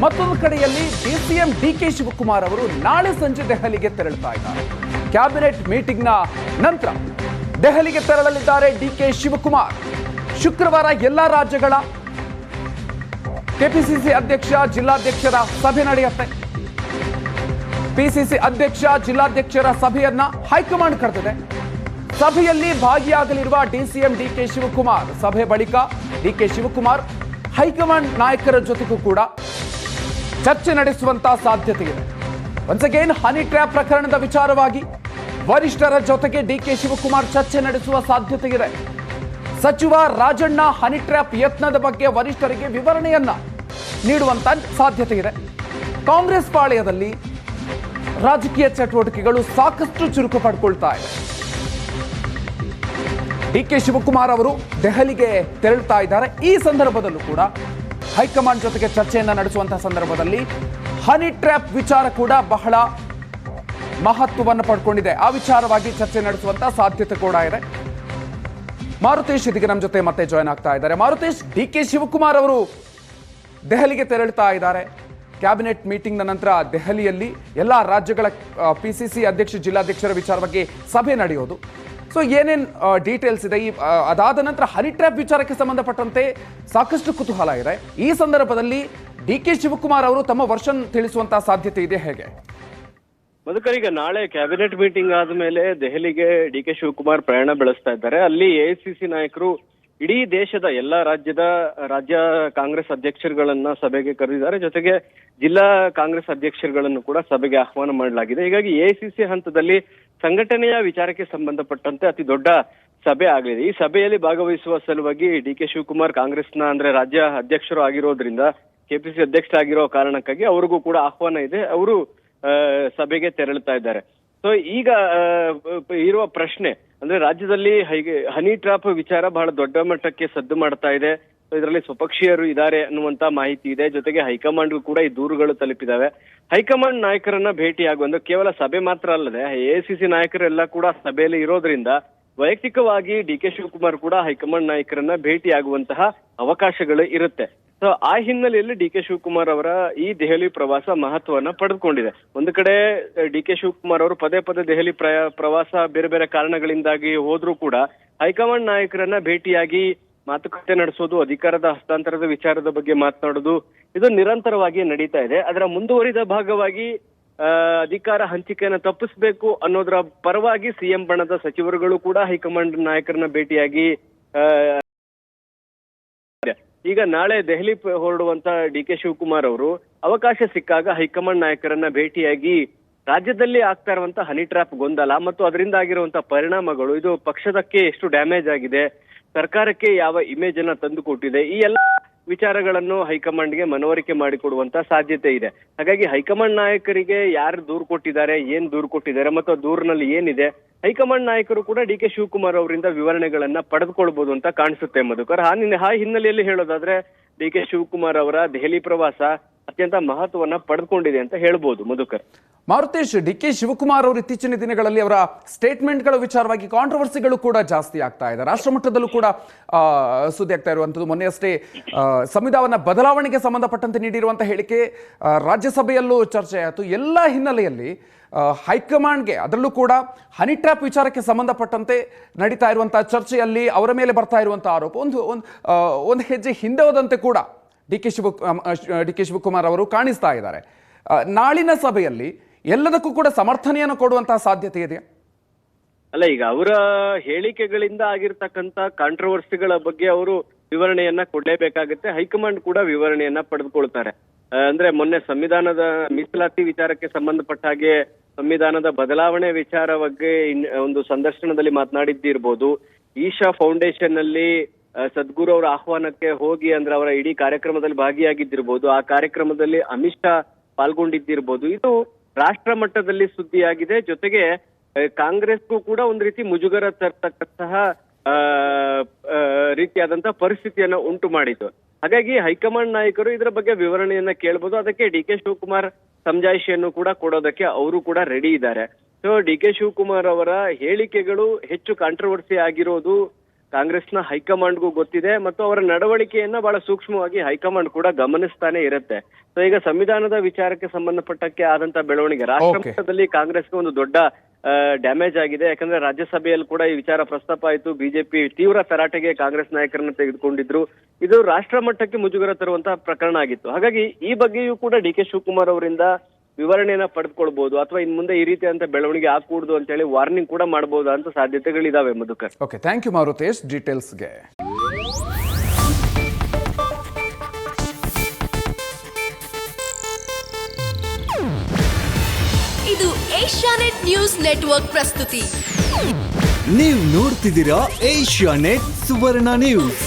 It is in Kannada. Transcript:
ಮತ್ತೊಂದು ಕಡೆಯಲ್ಲಿ ಡಿಸಿಎಂ ಡಿಕೆ ಶಿವಕುಮಾರ್ ಅವರು ನಾಳೆ ಸಂಜೆ ದೆಹಲಿಗೆ ತೆರಳುತ್ತಾ ಇದ್ದಾರೆ. ಕ್ಯಾಬಿನೆಟ್ ಮೀಟಿಂಗ್ನ ನಂತರ ದೆಹಲಿಗೆ ತೆರಳಲಿದ್ದಾರೆ ಡಿಕೆ ಶಿವಕುಮಾರ್. ಶುಕ್ರವಾರ ಎಲ್ಲ ರಾಜ್ಯಗಳ ಕೆಪಿಸಿಸಿ ಅಧ್ಯಕ್ಷ ಜಿಲ್ಲಾಧ್ಯಕ್ಷರ ಸಭೆ ನಡೆಯುತ್ತೆ. ಪಿಸಿಸಿ ಅಧ್ಯಕ್ಷ ಜಿಲ್ಲಾಧ್ಯಕ್ಷರ ಸಭೆಯನ್ನ ಹೈಕಮಾಂಡ್ ಕರೆದಿದೆ. ಸಭೆಯಲ್ಲಿ ಭಾಗಿಯಾಗಲಿರುವ ಡಿಸಿಎಂ ಡಿಕೆ ಶಿವಕುಮಾರ್. ಸಭೆ ಬಳಿಕ ಡಿಕೆ ಶಿವಕುಮಾರ್ ಹೈಕಮಾಂಡ್ ನಾಯಕರ ಜೊತೆಗೂ ಕೂಡ ಚರ್ಚೆ ನಡೆಸುವಂತ ಸಾಧ್ಯತೆ ಇದೆ. ಒನ್ಸ್ ಅಗೇನ್ ಹನಿ ಟ್ರ್ಯಾಪ್ ಪ್ರಕರಣದ ವಿಚಾರವಾಗಿ ವರಿಷ್ಠರ ಜೊತೆಗೆ ಡಿಕೆ ಶಿವಕುಮಾರ್ ಚರ್ಚೆ ನಡೆಸುವ ಸಾಧ್ಯತೆ ಇದೆ. ಸಚಿವ ರಾಜಣ್ಣ ಹನಿ ಟ್ರ್ಯಾಪ್ ಯತ್ನದ ಬಗ್ಗೆ ವರಿಷ್ಠರಿಗೆ ವಿವರಣೆಯನ್ನ ನೀಡುವಂತ ಸಾಧ್ಯತೆ ಇದೆ. ಕಾಂಗ್ರೆಸ್ ಪಾಳೆಯದಲ್ಲಿ ರಾಜಕೀಯ ಚಟುವಟಿಕೆಗಳು ಸಾಕಷ್ಟು ಚುರುಕು ಪಡ್ಕೊಳ್ತಾ ಇದೆ. ಡಿಕೆ ಶಿವಕುಮಾರ್ ಅವರು ದೆಹಲಿಗೆ ತೆರಳುತ್ತಾ ಇದ್ದಾರೆ. ಈ ಸಂದರ್ಭದಲ್ಲೂ ಕೂಡ ಹೈಕಮಾಂಡ್ ಜೊತೆಗೆ ಚರ್ಚೆಯನ್ನ ನಡೆಸುವಂತಹ ಸಂದರ್ಭದಲ್ಲಿ ಹನಿ ಟ್ರ್ಯಾಪ್ ವಿಚಾರ ಕೂಡ ಬಹಳ ಮಹತ್ವವನ್ನು ಪಡ್ಕೊಂಡಿದೆ. ಆ ವಿಚಾರವಾಗಿ ಚರ್ಚೆ ನಡೆಸುವಂತಹ ಸಾಧ್ಯತೆ ಕೂಡ ಇದೆ. ಮಾರುತೇಶ್ ಇದೀಗ ನಮ್ಮ ಜೊತೆ ಮತ್ತೆ ಜಾಯ್ನ್ ಆಗ್ತಾ ಇದ್ದಾರೆ. ಮಾರುತೇಶ್, ಡಿಕೆ ಶಿವಕುಮಾರ್ ಅವರು ದೆಹಲಿಗೆ ತೆರಳುತ್ತಾ ಇದ್ದಾರೆ. ಕ್ಯಾಬಿನೆಟ್ ಮೀಟಿಂಗ್ನ ನಂತರ ದೆಹಲಿಯಲ್ಲಿ ಎಲ್ಲ ರಾಜ್ಯಗಳ ಪಿಸಿಸಿ ಅಧ್ಯಕ್ಷ ಜಿಲ್ಲಾಧ್ಯಕ್ಷರ ವಿಚಾರವಾಗಿ ಸಭೆ ನಡೆಯೋದು. ಸೊ ಏನೇನು ಡೀಟೇಲ್ಸ್ ಇದೆ? ಅದಾದ ನಂತರ ಹನಿ ಟ್ರ್ಯಾಪ್ ವಿಚಾರಕ್ಕೆ ಸಂಬಂಧಪಟ್ಟಂತೆ ಸಾಕಷ್ಟು ಕುತೂಹಲ ಇದೆ. ಈ ಸಂದರ್ಭದಲ್ಲಿ ಡಿಕೆ ಶಿವಕುಮಾರ್ ಅವರು ತಮ್ಮ ವರ್ಷನ್ ತಿಳಿಸುವಂತಹ ಸಾಧ್ಯತೆ ಇದೆ ಹೇಗೆ? ಮಧುಕರ್, ಈಗ ನಾಳೆ ಕ್ಯಾಬಿನೆಟ್ ಮೀಟಿಂಗ್ ಆದ್ಮೇಲೆ ದೆಹಲಿಗೆ ಡಿಕೆ ಶಿವಕುಮಾರ್ ಪ್ರಯಾಣ ಬೆಳೆಸ್ತಾ ಇದ್ದಾರೆ. ಅಲ್ಲಿ ಎಐಸಿಸಿ ನಾಯಕರು ಇಡೀ ದೇಶದ ಎಲ್ಲಾ ರಾಜ್ಯ ಕಾಂಗ್ರೆಸ್ ಅಧ್ಯಕ್ಷರುಗಳನ್ನ ಸಭೆಗೆ ಕರೆದಿದ್ದಾರೆ. ಜೊತೆಗೆ ಜಿಲ್ಲಾ ಕಾಂಗ್ರೆಸ್ ಅಧ್ಯಕ್ಷರುಗಳನ್ನು ಕೂಡ ಸಭೆಗೆ ಆಹ್ವಾನ ಮಾಡಲಾಗಿದೆ. ಹೀಗಾಗಿ ಎಐಸಿಸಿ ಹಂತದಲ್ಲಿ ಸಂಘಟನೆಯ ವಿಚಾರಕ್ಕೆ ಸಂಬಂಧಪಟ್ಟಂತೆ ಅತಿ ದೊಡ್ಡ ಸಭೆ ಆಗಲಿದೆ. ಈ ಸಭೆಯಲ್ಲಿ ಭಾಗವಹಿಸುವ ಸಲುವಾಗಿ ಡಿಕೆ ಶಿವಕುಮಾರ್ ಕಾಂಗ್ರೆಸ್ನ ಅಂದ್ರೆ ರಾಜ್ಯ ಅಧ್ಯಕ್ಷರು ಆಗಿರೋದ್ರಿಂದ, ಕೆಪಿಸಿ ಅಧ್ಯಕ್ಷರಾಗಿರೋ ಕಾರಣಕ್ಕಾಗಿ ಅವ್ರಿಗೂ ಕೂಡ ಆಹ್ವಾನ ಇದೆ. ಅವರು ಸಭೆಗೆ ತೆರಳುತ್ತಾ ಇದ್ದಾರೆ. ಸೊ ಈಗ ಇರುವ ಪ್ರಶ್ನೆ ಅಂದ್ರೆ ರಾಜ್ಯದಲ್ಲಿ ಹನಿ ಟ್ರಾಪ್ ವಿಚಾರ ಬಹಳ ದೊಡ್ಡ ಮಟ್ಟಕ್ಕೆ ಸದ್ದು ಮಾಡ್ತಾ ಇದೆ. ಇದರಲ್ಲಿ ಸ್ವಪಕ್ಷೀಯರು ಇದ್ದಾರೆ ಅನ್ನುವಂತ ಮಾಹಿತಿ ಇದೆ. ಜೊತೆಗೆ ಹೈಕಮಾಂಡ್ಗೂ ಕೂಡ ಈ ದೂರುಗಳು ತಲುಪಿದಾವೆ. ಹೈಕಮಾಂಡ್ ನಾಯಕರನ್ನ ಭೇಟಿಯಾಗುವಂದ್ರೆ ಕೇವಲ ಸಭೆ ಮಾತ್ರ ಅಲ್ಲದೆ ಎಐಸಿಸಿ ನಾಯಕರೆಲ್ಲ ಕೂಡ ಸಭೆಯಲ್ಲಿ ಇರೋದ್ರಿಂದ ವೈಯಕ್ತಿಕವಾಗಿ ಡಿಕೆ ಶಿವಕುಮಾರ್ ಕೂಡ ಹೈಕಮಾಂಡ್ ನಾಯಕರನ್ನ ಭೇಟಿಯಾಗುವಂತಹ ಅವಕಾಶಗಳು ಇರುತ್ತೆ. ಸೊ ಆ ಹಿನ್ನೆಲೆಯಲ್ಲಿ ಡಿಕೆ ಶಿವಕುಮಾರ್ ಅವರ ಈ ದೆಹಲಿ ಪ್ರವಾಸ ಮಹತ್ವವನ್ನ ಪಡೆದುಕೊಂಡಿದೆ. ಒಂದು ಕಡೆ ಡಿಕೆ ಶಿವಕುಮಾರ್ ಅವರು ಪದೇ ಪದೇ ದೆಹಲಿ ಪ್ರವಾಸ ಬೇರೆ ಬೇರೆ ಕಾರಣಗಳಿಂದಾಗಿ ಹೋದ್ರೂ ಕೂಡ ಹೈಕಮಾಂಡ್ ನಾಯಕರನ್ನ ಭೇಟಿಯಾಗಿ ಮಾತುಕತೆ ನಡೆಸೋದು, ಅಧಿಕಾರದ ಹಸ್ತಾಂತರದ ವಿಚಾರದ ಬಗ್ಗೆ ಮಾತನಾಡೋದು, ಇದು ನಿರಂತರವಾಗಿ ನಡೀತಾ ಇದೆ. ಅದರ ಮುಂದುವರಿದ ಭಾಗವಾಗಿ ಅಧಿಕಾರ ಹಂಚಿಕೆಯನ್ನು ತಪ್ಪಿಸಬೇಕು ಅನ್ನೋದರ ಪರವಾಗಿ ಸಿಎಂ ಬಣದ ಸಚಿವರುಗಳು ಕೂಡ ಹೈಕಮಾಂಡ್ ನಾಯಕರನ್ನ ಭೇಟಿಯಾಗಿ ಈಗ ನಾಳೆ ದೆಹಲಿ ಹೊರಡುವಂತ ಡಿಕೆ ಶಿವಕುಮಾರ್ ಅವರು ಅವಕಾಶ ಸಿಕ್ಕಾಗ ಹೈಕಮಾಂಡ್ ನಾಯಕರನ್ನ ಭೇಟಿಯಾಗಿ ರಾಜ್ಯದಲ್ಲಿ ಆಗ್ತಾ ಇರುವಂತ ಹನಿ ಟ್ರ್ಯಾಪ್ ಗೊಂದಲ ಮತ್ತು ಅದರಿಂದ ಆಗಿರುವಂತ ಪರಿಣಾಮಗಳು, ಇದು ಪಕ್ಷದಕ್ಕೆ ಎಷ್ಟು ಡ್ಯಾಮೇಜ್ ಆಗಿದೆ, ಸರ್ಕಾರಕ್ಕೆ ಯಾವ ಇಮೇಜ್ ಅನ್ನ ತಂದು ಕೊಟ್ಟಿದೆ, ಈ ಎಲ್ಲ ವಿಚಾರಗಳನ್ನು ಹೈಕಮಾಂಡ್ಗೆ ಮನವರಿಕೆ ಮಾಡಿಕೊಡುವಂತ ಸಾಧ್ಯತೆ ಇದೆ. ಹಾಗಾಗಿ ಹೈಕಮಾಂಡ್ ನಾಯಕರಿಗೆ ಯಾರು ದೂರು ಕೊಟ್ಟಿದ್ದಾರೆ, ಏನ್ ದೂರು ಕೊಟ್ಟಿದ್ದಾರೆ ಮತ್ತು ಆ ದೂರಿನಲ್ಲಿ ಏನಿದೆ, ಹೈಕಮಾಂಡ್ ನಾಯಕರು ಕೂಡ ಡಿಕೆ ಶಿವಕುಮಾರ್ ಅವರಿಂದ ವಿವರಣೆಗಳನ್ನ ಪಡೆದುಕೊಳ್ಬಹುದು ಅಂತ ಕಾಣಿಸುತ್ತೆ ಮಧುಕರ್. ಆ ಹಿನ್ನೆಲೆಯಲ್ಲಿ ಹೇಳೋದಾದ್ರೆ ಡಿಕೆ ಶಿವಕುಮಾರ್ ಅವರ ದೆಹಲಿ ಪ್ರವಾಸ ಅತ್ಯಂತ ಮಹತ್ವವನ್ನ ಪಡೆದುಕೊಂಡಿದೆ ಅಂತ ಹೇಳ್ಬೋದು ಮಧುಕರ್. ಮಾರುತೇಶ್, ಡಿಕೆ ಶಿವಕುಮಾರ್ ಅವರು ಇತ್ತೀಚಿನ ದಿನಗಳಲ್ಲಿ ಅವರ ಸ್ಟೇಟ್ಮೆಂಟ್ಗಳ ವಿಚಾರವಾಗಿ ಕಾಂಟ್ರವರ್ಸಿಗಳು ಕೂಡ ಜಾಸ್ತಿ ಆಗ್ತಾ ಇದೆ. ರಾಷ್ಟ್ರ ಮಟ್ಟದಲ್ಲೂ ಕೂಡ ಸುದ್ದಿ ಆಗ್ತಾ ಇರುವಂಥದ್ದು. ಮೊನ್ನೆಯಷ್ಟೇ ಸಂವಿಧಾನ ಬದಲಾವಣೆಗೆ ಸಂಬಂಧಪಟ್ಟಂತೆ ನೀಡಿರುವಂತಹ ಹೇಳಿಕೆ ರಾಜ್ಯಸಭೆಯಲ್ಲೂ ಚರ್ಚೆ ಆಯಿತು. ಎಲ್ಲ ಹಿನ್ನೆಲೆಯಲ್ಲಿ ಹೈಕಮಾಂಡ್ಗೆ, ಅದರಲ್ಲೂ ಕೂಡ ಹನಿ ಟ್ರ್ಯಾಪ್ ವಿಚಾರಕ್ಕೆ ಸಂಬಂಧಪಟ್ಟಂತೆ ನಡೀತಾ ಇರುವಂತಹ ಚರ್ಚೆಯಲ್ಲಿ ಅವರ ಮೇಲೆ ಬರ್ತಾ ಇರುವಂತಹ ಆರೋಪ ಒಂದು ಹೆಜ್ಜೆ ಹಿಂದೆ ಹೋದಂತೆ ಕೂಡ ಡಿ ಕೆ ಶಿವಕುಮಾರ್ ಅವರು ಕಾಣಿಸ್ತಾ ಇದ್ದಾರೆ. ನಾಳಿನ ಸಭೆಯಲ್ಲಿ ಎಲ್ಲದಕ್ಕೂ ಕೂಡ ಸಮರ್ಥನೆಯನ್ನು ಕೊಡುವಂತಹ ಸಾಧ್ಯತೆ ಇದೆಯಾ? ಅಲ್ಲ, ಈಗ ಅವರ ಹೇಳಿಕೆಗಳಿಂದ ಆಗಿರ್ತಕ್ಕಂಥ ಕಾಂಟ್ರವರ್ಸಿಗಳ ಬಗ್ಗೆ ಅವರು ವಿವರಣೆಯನ್ನ ಕೊಡಲೇಬೇಕಾಗುತ್ತೆ. ಹೈಕಮಾಂಡ್ ಕೂಡ ವಿವರಣೆಯನ್ನ ಪಡೆದುಕೊಳ್ತಾರೆ. ಅಂದ್ರೆ ಮೊನ್ನೆ ಸಂವಿಧಾನದ ಮೀಸಲಾತಿ ವಿಚಾರಕ್ಕೆ ಸಂಬಂಧಪಟ್ಟ ಹಾಗೆ ಸಂವಿಧಾನದ ಬದಲಾವಣೆ ವಿಚಾರ ಬಗ್ಗೆ ಒಂದು ಸಂದರ್ಶನದಲ್ಲಿ ಮಾತನಾಡಿದ್ದಿರ್ಬೋದು. ಈಶಾ ಫೌಂಡೇಶನ್ ಅಲ್ಲಿ ಸದ್ಗುರು ಅವರ ಆಹ್ವಾನಕ್ಕೆ ಹೋಗಿ ಅಂದ್ರೆ ಅವರ ಇಡೀ ಕಾರ್ಯಕ್ರಮದಲ್ಲಿ ಭಾಗಿಯಾಗಿದ್ದಿರ್ಬೋದು. ಆ ಕಾರ್ಯಕ್ರಮದಲ್ಲಿ ಅಮಿತ್ ಶಾ ಪಾಲ್ಗೊಂಡಿದ್ದಿರ್ಬೋದು. ಇದು ರಾಷ್ಟ್ರ ಮಟ್ಟದಲ್ಲಿ ಸುದ್ದಿಯಾಗಿದೆ. ಜೊತೆಗೆ ಕಾಂಗ್ರೆಸ್ಗೂ ಕೂಡ ಒಂದು ರೀತಿ ಮುಜುಗರ ತರ್ತಕ್ಕಂತಹ ರೀತಿಯಾದಂತಹ ಪರಿಸ್ಥಿತಿಯನ್ನ ಉಂಟು ಮಾಡಿತು. ಹಾಗಾಗಿ ಹೈಕಮಾಂಡ್ ನಾಯಕರು ಇದರ ಬಗ್ಗೆ ವಿವರಣೆಯನ್ನ ಕೇಳಬಹುದು. ಅದಕ್ಕೆ ಡಿ ಕೆ ಶಿವಕುಮಾರ್ ಸಮಜಾಯಿಷಿಯನ್ನು ಕೂಡ ಕೊಡೋದಕ್ಕೆ ಅವರು ಕೂಡ ರೆಡಿ ಇದ್ದಾರೆ. ಸೊ ಡಿ ಕೆ ಶಿವಕುಮಾರ್ ಅವರ ಹೇಳಿಕೆಗಳು ಹೆಚ್ಚು ಕಾಂಟ್ರವರ್ಸಿ ಆಗಿರೋದು ಕಾಂಗ್ರೆಸ್ನ ಹೈಕಮಾಂಡ್ಗೂ ಗೊತ್ತಿದೆ ಮತ್ತು ಅವರ ನಡವಳಿಕೆಯನ್ನ ಬಹಳ ಸೂಕ್ಷ್ಮವಾಗಿ ಹೈಕಮಾಂಡ್ ಕೂಡ ಗಮನಿಸ್ತಾನೆ ಇರುತ್ತೆ. ಸೊ ಈಗ ಸಂವಿಧಾನದ ವಿಚಾರಕ್ಕೆ ಸಂಬಂಧಪಟ್ಟಕ್ಕೆ ಆದಂತ ಬೆಳವಣಿಗೆ ರಾಷ್ಟ್ರ ಮಟ್ಟದಲ್ಲಿ ಕಾಂಗ್ರೆಸ್ಗೆ ಒಂದು ದೊಡ್ಡ ಡ್ಯಾಮೇಜ್ ಆಗಿದೆ. ಯಾಕಂದ್ರೆ ರಾಜ್ಯಸಭೆಯಲ್ಲಿ ಕೂಡ ಈ ವಿಚಾರ ಪ್ರಸ್ತಾಪ ಆಯಿತು. ಬಿಜೆಪಿ ತೀವ್ರ ತರಾಟೆಗೆ ಕಾಂಗ್ರೆಸ್ ನಾಯಕರನ್ನ ತೆಗೆದುಕೊಂಡಿದ್ರು. ಇದು ರಾಷ್ಟ್ರ ಮಟ್ಟಕ್ಕೆ ಮುಜುಗರ ತರುವಂತಹ ಪ್ರಕರಣ ಆಗಿತ್ತು. ಹಾಗಾಗಿ ಈ ಬಗ್ಗೆಯೂ ಕೂಡ ಡಿ.ಕೆ. ಶಿವಕುಮಾರ್ ಅವರಿಂದ ವಿವರಣೆಯನ್ನ ಪಡೆದುಕೊಳ್ಬಹುದು, ಅಥವಾ ಇನ್ ಮುಂದೆ ಈ ರೀತಿಯಂತ ಬೆಳವಣಿಗೆ ಆಗಕೂಡದು ಅಂತ ಹೇಳಿ ವಾರ್ನಿಂಗ್ ಕೂಡ ಮಾಡಬಹುದು ಅಂತ ಸಾಧ್ಯತೆಗಳಿದಾವೆ. Madhukar, okay, thank you Maruthesh ಡೀಟೇಲ್ಸ್ಗೆ. ಇದು ಏಷ್ಯಾನೆಟ್ ನ್ಯೂಸ್ ನೆಟ್ವರ್ಕ್ ಪ್ರಸ್ತುತಿ. ನೀವು ನೋಡ್ತಿದ್ದೀರಾ ಏಷ್ಯಾನೆಟ್ ಸುವರ್ಣ ನ್ಯೂಸ್.